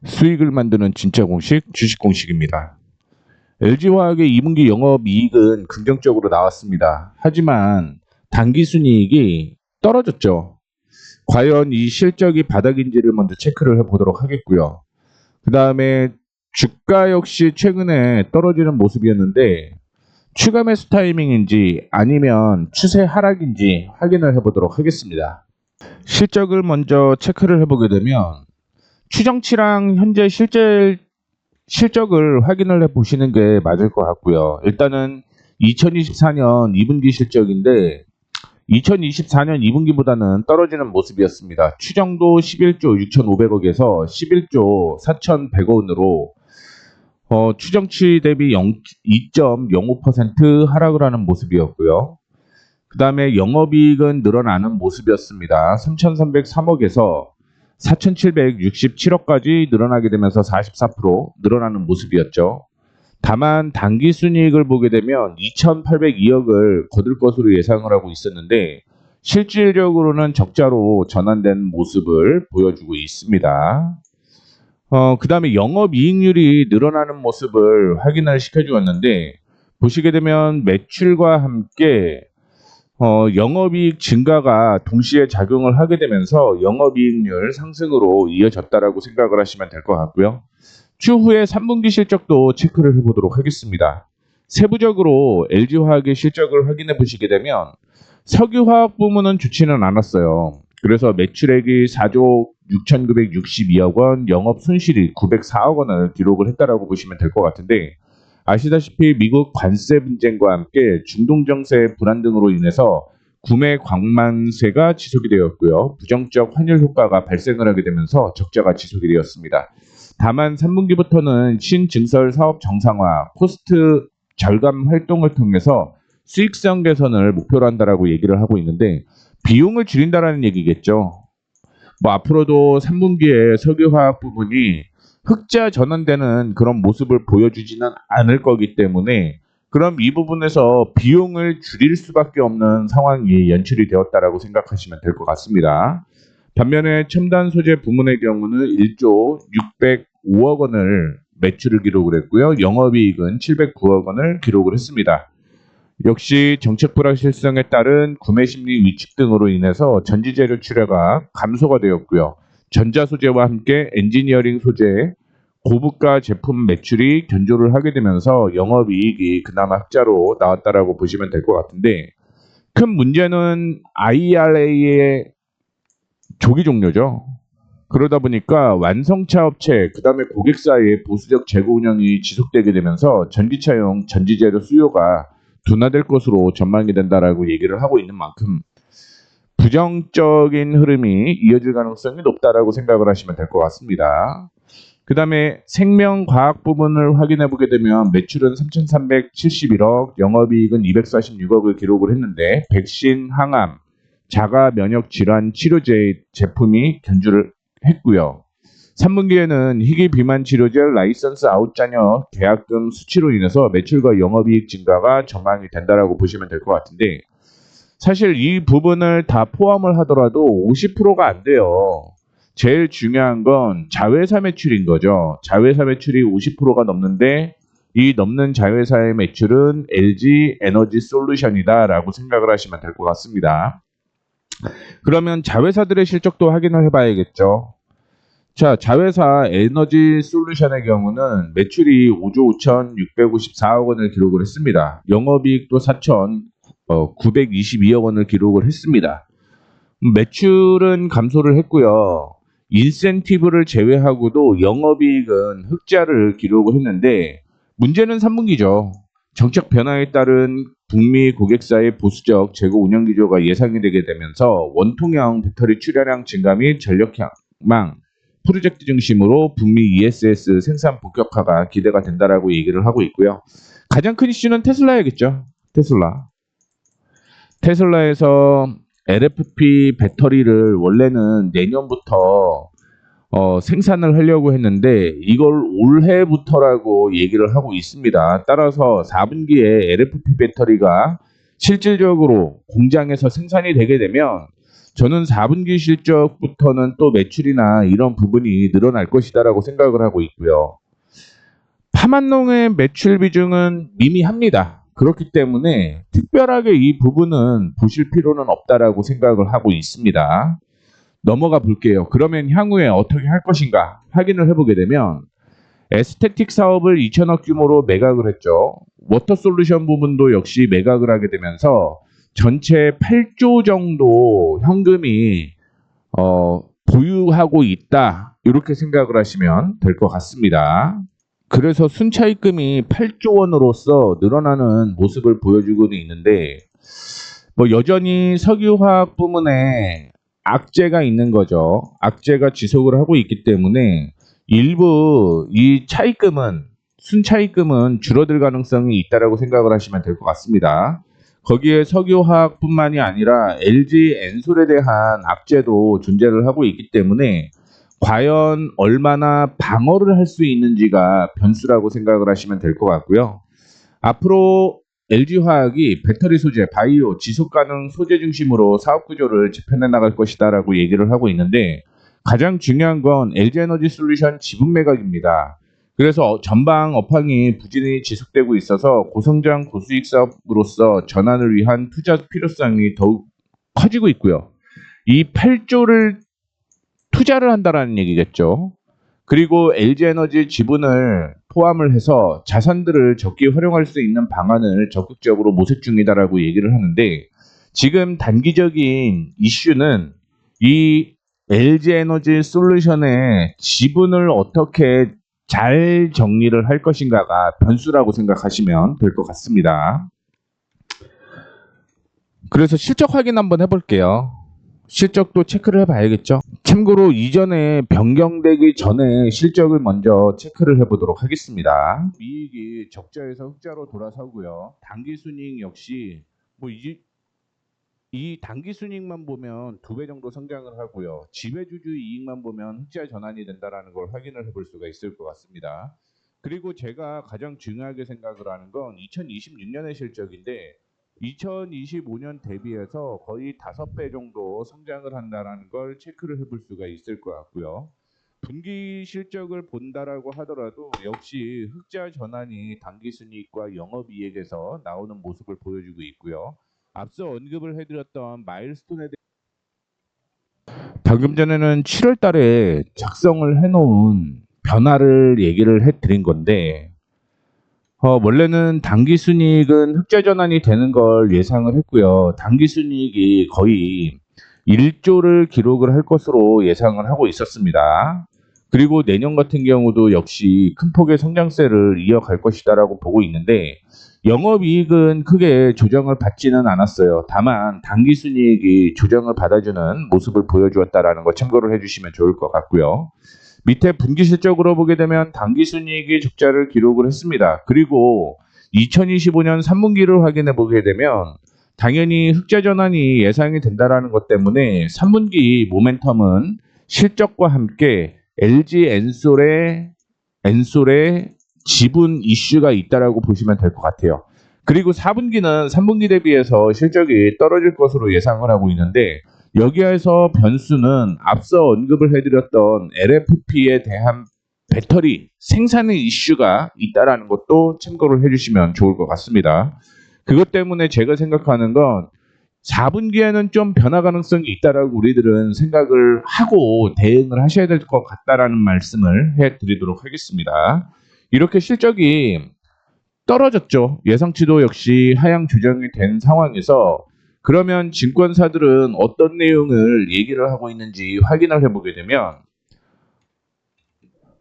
수익을 만드는 진짜 공식, 주식 공식입니다. LG화학의 2분기 영업이익은 긍정적으로 나왔습니다. 하지만 당기순이익이 떨어졌죠. 과연 이 실적이 바닥인지를 먼저 체크를 해보도록 하겠고요. 그 다음에 주가 역시 최근에 떨어지는 모습이었는데 추가 매수 타이밍인지 아니면 추세 하락인지 확인을 해보도록 하겠습니다. 실적을 먼저 체크를 해보게 되면 추정치랑 현재 실적을 확인을 해 보시는 게 맞을 것 같고요. 일단은 2024년 2분기 실적인데 2024년 2분기보다는 떨어지는 모습이었습니다. 추정도 11조 6,500억에서 11조 4,100억원으로 추정치 대비 2.05% 하락을 하는 모습이었고요. 그 다음에 영업이익은 늘어나는 모습이었습니다. 3,303억에서 4,767억까지 늘어나게 되면서 44% 늘어나는 모습이었죠. 다만 당기순이익을 보게 되면 2,802억을 거둘 것으로 예상을 하고 있었는데 실질적으로는 적자로 전환된 모습을 보여주고 있습니다. 그 다음에 영업이익률이 늘어나는 모습을 확인을 시켜주었는데 보시게 되면 매출과 함께 영업이익 증가가 동시에 작용을 하게 되면서 영업이익률 상승으로 이어졌다라고 생각을 하시면 될 것 같고요. 추후에 3분기 실적도 체크를 해보도록 하겠습니다. 세부적으로 LG화학의 실적을 확인해 보시게 되면 석유화학 부문은 좋지는 않았어요. 그래서 매출액이 4조 6,962억 원, 영업 손실이 904억 원을 기록을 했다라고 보시면 될 것 같은데 아시다시피 미국 관세 분쟁과 함께 중동 정세 불안 등으로 인해서 구매 광만세가 지속이 되었고요. 부정적 환율 효과가 발생을 하게 되면서 적자가 지속이 되었습니다. 다만 3분기부터는 신증설 사업 정상화, 코스트 절감 활동을 통해서 수익성 개선을 목표로 한다라고 얘기를 하고 있는데 비용을 줄인다라는 얘기겠죠. 앞으로도 3분기에 석유화학 부분이 흑자 전환되는 그런 모습을 보여주지는 않을 거기 때문에 그럼 이 부분에서 비용을 줄일 수밖에 없는 상황이 연출이 되었다라고 생각하시면 될 것 같습니다. 반면에 첨단 소재 부문의 경우는 1조 605억 원을 매출을 기록을 했고요. 영업이익은 709억 원을 기록을 했습니다. 역시 정책 불확실성에 따른 구매 심리 위축 등으로 인해서 전지재료 출하가 감소가 되었고요. 전자 소재와 함께 엔지니어링 소재, 고부가 제품 매출이 견조를 하게 되면서 영업이익이 그나마 흑자로 나왔다라고 보시면 될 것 같은데 큰 문제는 IRA의 조기 종료죠. 그러다 보니까 완성차 업체, 그 다음에 고객사의 보수적 재고 운영이 지속되게 되면서 전기차용 전지재료 수요가 둔화될 것으로 전망이 된다라고 얘기를 하고 있는 만큼 부정적인 흐름이 이어질 가능성이 높다라고 생각을 하시면 될 것 같습니다. 그 다음에 생명과학 부분을 확인해 보게 되면 매출은 3,371억, 영업이익은 246억을 기록을 했는데 백신, 항암, 자가 면역 질환 치료제 제품이 견주를 했고요. 3분기에는 희귀 비만 치료제 라이선스 아웃자녀 계약금 수치로 인해서 매출과 영업이익 증가가 전망이 된다라고 보시면 될 것 같은데 사실 이 부분을 다 포함을 하더라도 50%가 안 돼요. 제일 중요한 건 자회사 매출인 거죠. 자회사 매출이 50%가 넘는데 이 넘는 자회사의 매출은 LG 에너지 솔루션이다라고 생각을 하시면 될 것 같습니다. 그러면 자회사들의 실적도 확인을 해봐야겠죠. 자, 자회사 에너지 솔루션의 경우는 매출이 5조 5,654억 원을 기록을 했습니다. 영업이익도 4,922억 원을 기록을 했습니다. 매출은 감소를 했고요. 인센티브를 제외하고도 영업이익은 흑자를 기록을 했는데 문제는 3분기죠. 정책 변화에 따른 북미 고객사의 보수적 재고 운영 기조가 예상이 되게 되면서 원통형 배터리 출하량 증가 및 전력망 프로젝트 중심으로 북미 ESS 생산 본격화가 기대가 된다라고 얘기를 하고 있고요. 가장 큰 이슈는 테슬라야겠죠. 테슬라에서 LFP 배터리를 원래는 내년부터 생산을 하려고 했는데 이걸 올해부터라고 얘기를 하고 있습니다. 따라서 4분기에 LFP 배터리가 실질적으로 공장에서 생산이 되게 되면 저는 4분기 실적부터는 또 매출이나 이런 부분이 늘어날 것이다라고 생각을 하고 있고요. 파만농의 매출 비중은 미미합니다. 그렇기 때문에 특별하게 이 부분은 보실 필요는 없다라고 생각을 하고 있습니다. 넘어가 볼게요. 그러면 향후에 어떻게 할 것인가 확인을 해보게 되면 에스테틱 사업을 2천억 규모로 매각을 했죠. 워터 솔루션 부분도 역시 매각을 하게 되면서 전체 8조 정도 현금이 보유하고 있다. 이렇게 생각을 하시면 될 것 같습니다. 그래서 순차입금이 8조 원으로서 늘어나는 모습을 보여주고는 있는데 뭐 여전히 석유화학 부문에 악재가 있는 거죠. 악재가 지속을 하고 있기 때문에 일부 이 차입금은 순차입금은 줄어들 가능성이 있다라고 생각을 하시면 될 것 같습니다. 거기에 석유화학뿐만이 아니라 LG 엔솔에 대한 악재도 존재를 하고 있기 때문에 과연 얼마나 방어를 할 수 있는지가 변수라고 생각을 하시면 될 것 같고요. 앞으로 LG화학이 배터리 소재, 바이오, 지속가능 소재 중심으로 사업 구조를 재편해 나갈 것이다라고 얘기를 하고 있는데 가장 중요한 건 LG에너지솔루션 지분 매각입니다. 그래서 전방 업황이 부진이 지속되고 있어서 고성장 고수익 사업으로서 전환을 위한 투자 필요성이 더욱 커지고 있고요. 이 8조를 투자를 한다라는 얘기겠죠. 그리고 LG에너지 지분을 포함을 해서 자산들을 적게 활용할 수 있는 방안을 적극적으로 모색 중이다라고 얘기를 하는데 지금 단기적인 이슈는 이 LG에너지 솔루션의 지분을 어떻게 잘 정리를 할 것인가가 변수라고 생각하시면 될 것 같습니다. 그래서 실적 확인 한번 해볼게요. 실적도 체크를 해봐야겠죠. 참고로 이전에 변경되기 전에 실적을 먼저 체크를 해보도록 하겠습니다. 이익이 적자에서 흑자로 돌아서고요. 당기순이익 역시 이 당기순이익만 보면 2배 정도 성장을 하고요. 지배주주 이익만 보면 흑자 전환이 된다는 걸 확인을 해볼 수가 있을 것 같습니다. 그리고 제가 가장 중요하게 생각을 하는 건 2026년의 실적인데 2025년 대비해서 거의 5배 정도 성장을 한다는 걸 체크를 해볼 수가 있을 것 같고요. 분기 실적을 본다라고 하더라도 역시 흑자 전환이 당기순이익과 영업이익에서 나오는 모습을 보여주고 있고요. 앞서 언급을 해드렸던 마일스톤에 방금 전에는 7월 달에 작성을 해놓은 변화를 얘기를 해드린 건데 원래는 당기순이익은 흑자 전환이 되는 걸 예상을 했고요. 당기순이익이 거의 1조를 기록을 할 것으로 예상을 하고 있었습니다. 그리고 내년 같은 경우도 역시 큰 폭의 성장세를 이어갈 것이다라고 보고 있는데 영업이익은 크게 조정을 받지는 않았어요. 다만 당기순이익이 조정을 받아주는 모습을 보여주었다라는 거 참고를 해주시면 좋을 것 같고요. 밑에 분기 실적으로 보게 되면 당기순이익이 적자를 기록을 했습니다. 그리고 2025년 3분기를 확인해 보게 되면 당연히 흑자 전환이 예상이 된다라는 것 때문에 3분기 모멘텀은 실적과 함께 LG 엔솔의 지분 이슈가 있다라고 보시면 될 것 같아요. 그리고 4분기는 3분기 대비해서 실적이 떨어질 것으로 예상을 하고 있는데 여기에서 변수는 앞서 언급을 해드렸던 LFP에 대한 배터리 생산의 이슈가 있다라는 것도 참고를 해주시면 좋을 것 같습니다. 그것 때문에 제가 생각하는 건 4분기에는 좀 변화 가능성이 있다라고 우리들은 생각을 하고 대응을 하셔야 될 것 같다라는 말씀을 해드리도록 하겠습니다. 이렇게 실적이 떨어졌죠. 예상치도 역시 하향 조정이 된 상황에서 그러면 증권사들은 어떤 내용을 얘기를 하고 있는지 확인을 해보게 되면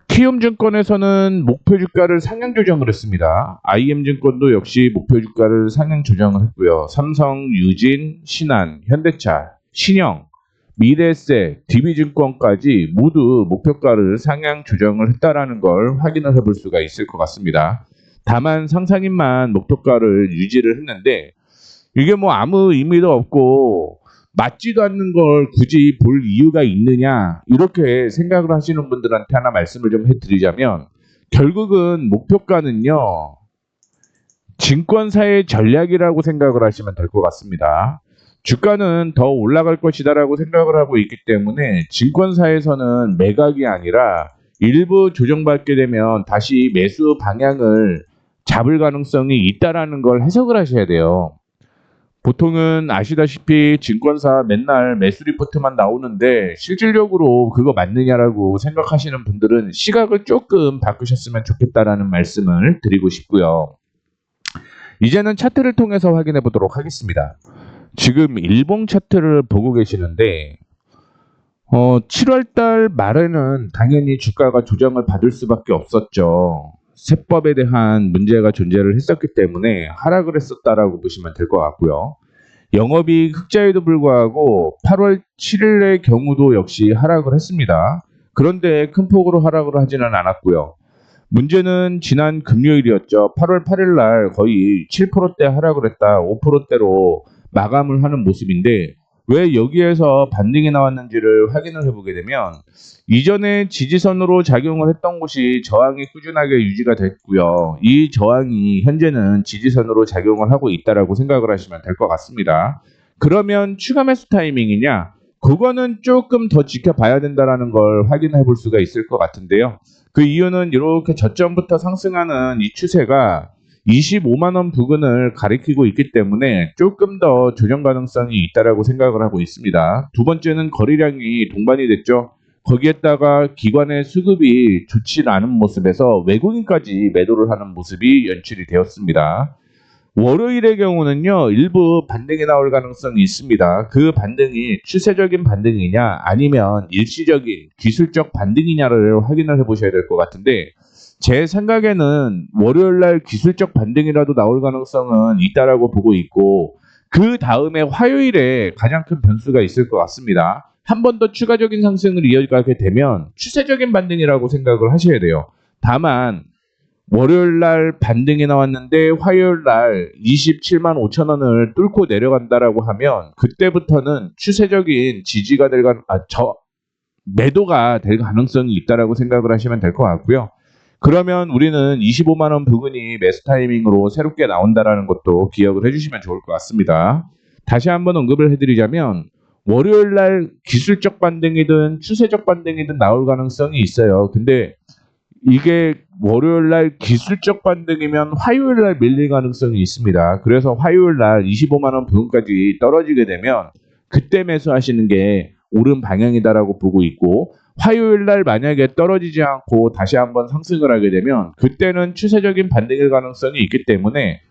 키움증권에서는 목표 주가를 상향 조정을 했습니다. IM증권도 역시 목표 주가를 상향 조정을 했고요. 삼성, 유진, 신한, 현대차, 신영, 미래에셋, DB증권까지 모두 목표가를 상향 조정을 했다라는 걸 확인을 해볼 수가 있을 것 같습니다. 다만 상상인만 목표가를 유지를 했는데 이게 뭐 아무 의미도 없고 맞지도 않는 걸 굳이 볼 이유가 있느냐 이렇게 생각을 하시는 분들한테 하나 말씀을 좀 해드리자면 결국은 목표가는요 증권사의 전략이라고 생각을 하시면 될 것 같습니다. 주가는 더 올라갈 것이다라고 생각을 하고 있기 때문에 증권사에서는 매각이 아니라 일부 조정받게 되면 다시 매수 방향을 잡을 가능성이 있다라는 걸 해석을 하셔야 돼요. 보통은 아시다시피 증권사 맨날 매수 리포트만 나오는데 실질적으로 그거 맞느냐라고 생각하시는 분들은 시각을 조금 바꾸셨으면 좋겠다라는 말씀을 드리고 싶고요. 이제는 차트를 통해서 확인해 보도록 하겠습니다. 지금 일봉 차트를 보고 계시는데 7월달 말에는 당연히 주가가 조정을 받을 수밖에 없었죠. 세법에 대한 문제가 존재를 했었기 때문에 하락을 했었다라고 보시면 될 것 같고요. 영업이익 흑자에도 불구하고 8월 7일의 경우도 역시 하락을 했습니다. 그런데 큰 폭으로 하락을 하지는 않았고요. 문제는 지난 금요일이었죠. 8월 8일 날 거의 7%대 하락을 했다. 5%대로 마감을 하는 모습인데 왜 여기에서 반등이 나왔는지를 확인을 해보게 되면 이전에 지지선으로 작용을 했던 곳이 저항이 꾸준하게 유지가 됐고요. 이 저항이 현재는 지지선으로 작용을 하고 있다라고 생각을 하시면 될 것 같습니다. 그러면 추가 매수 타이밍이냐? 그거는 조금 더 지켜봐야 된다라는 걸 확인해 볼 수가 있을 것 같은데요. 그 이유는 이렇게 저점부터 상승하는 이 추세가 25만 원 부근을 가리키고 있기 때문에 조금 더 조정 가능성이 있다라고 생각을 하고 있습니다. 두 번째는 거래량이 동반이 됐죠. 거기에다가 기관의 수급이 좋지 않은 모습에서 외국인까지 매도를 하는 모습이 연출이 되었습니다. 월요일의 경우는요, 일부 반등이 나올 가능성이 있습니다. 그 반등이 추세적인 반등이냐 아니면 일시적인 기술적 반등이냐를 확인을 해보셔야 될 것 같은데 제 생각에는 월요일날 기술적 반등이라도 나올 가능성은 있다라고 보고 있고 그 다음에 화요일에 가장 큰 변수가 있을 것 같습니다. 한 번 더 추가적인 상승을 이어가게 되면 추세적인 반등이라고 생각을 하셔야 돼요. 다만 월요일날 반등이 나왔는데 화요일날 27만 5천 원을 뚫고 내려간다라고 하면 그때부터는 추세적인 지지가 매도가 될 가능성이 있다라고 생각을 하시면 될 것 같고요. 그러면 우리는 25만 원 부근이 매수 타이밍으로 새롭게 나온다라는 것도 기억을 해주시면 좋을 것 같습니다. 다시 한번 언급을 해드리자면 월요일날 기술적 반등이든 추세적 반등이든 나올 가능성이 있어요. 근데 이게 월요일날 기술적 반등이면 화요일날 밀릴 가능성이 있습니다. 그래서 화요일날 25만 원 부근까지 떨어지게 되면 그때 매수하시는 게 옳은 방향이다라고 보고 있고 화요일날 만약에 떨어지지 않고 다시 한번 상승을 하게 되면 그때는 추세적인 반등일 가능성이 있기 때문에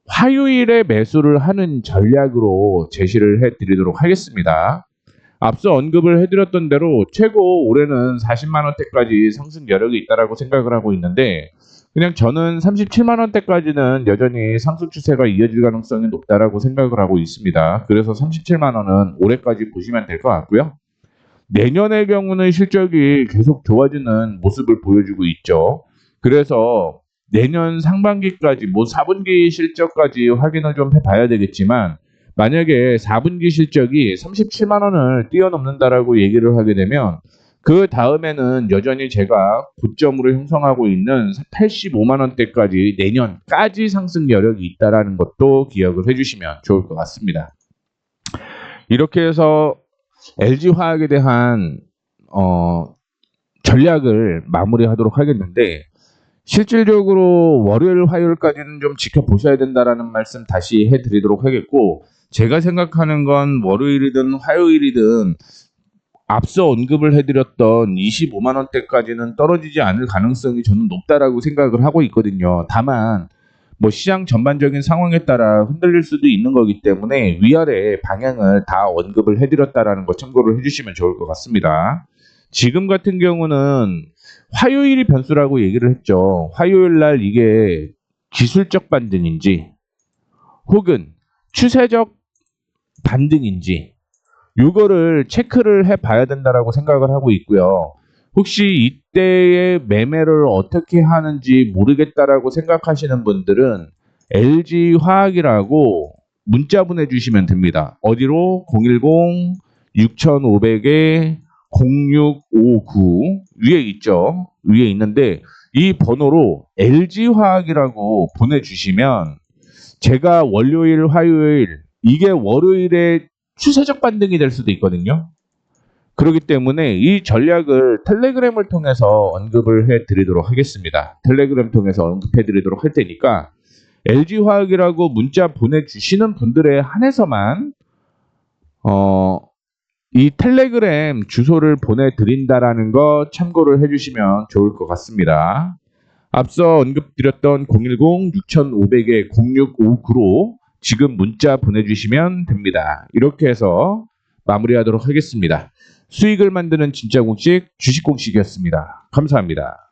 화요일에 매수를 하는 전략으로 제시를 해드리도록 하겠습니다. 앞서 언급을 해드렸던 대로 최고 올해는 40만 원대까지 상승 여력이 있다라고 생각을 하고 있는데 그냥 저는 37만 원대까지는 여전히 상승 추세가 이어질 가능성이 높다라고 생각을 하고 있습니다. 그래서 37만 원은 올해까지 보시면 될 것 같고요. 내년의 경우는 실적이 계속 좋아지는 모습을 보여주고 있죠. 그래서 내년 상반기까지 4분기 실적까지 확인을 좀 해봐야 되겠지만 만약에 4분기 실적이 37만 원을 뛰어넘는다라고 얘기를 하게 되면 그 다음에는 여전히 제가 고점으로 형성하고 있는 85만 원대까지 내년까지 상승 여력이 있다라는 것도 기억을 해주시면 좋을 것 같습니다. 이렇게 해서 LG화학에 대한 전략을 마무리하도록 하겠는데 실질적으로 월요일, 화요일까지는 좀 지켜보셔야 된다라는 말씀 다시 해드리도록 하겠고 제가 생각하는 건 월요일이든 화요일이든 앞서 언급을 해드렸던 25만 원대까지는 떨어지지 않을 가능성이 저는 높다라고 생각을 하고 있거든요. 다만 시장 전반적인 상황에 따라 흔들릴 수도 있는 거기 때문에 위아래 방향을 다 언급을 해드렸다라는 거 참고를 해주시면 좋을 것 같습니다. 지금 같은 경우는 화요일이 변수라고 얘기를 했죠. 화요일 날 이게 기술적 반등인지 혹은 추세적 반등인지 이거를 체크를 해봐야 된다라고 생각을 하고 있고요. 혹시 이때의 매매를 어떻게 하는지 모르겠다라고 생각하시는 분들은 LG화학이라고 문자 보내주시면 됩니다. 어디로? 010-6500-0659 위에 있죠. 위에 있는데 이 번호로 LG화학이라고 보내주시면 제가 월요일, 화요일 이게 월요일에 추세적 반등이 될 수도 있거든요. 그렇기 때문에 이 전략을 텔레그램을 통해서 언급을 해드리도록 하겠습니다. 텔레그램 통해서 언급해드리도록 할 테니까 LG화학이라고 문자 보내주시는 분들에 한해서만 이 텔레그램 주소를 보내드린다라는 거 참고를 해주시면 좋을 것 같습니다. 앞서 언급드렸던 010-6500-0659로 지금 문자 보내주시면 됩니다. 이렇게 해서 마무리하도록 하겠습니다. 수익을 만드는 진짜 공식 주식 공식이었습니다. 감사합니다.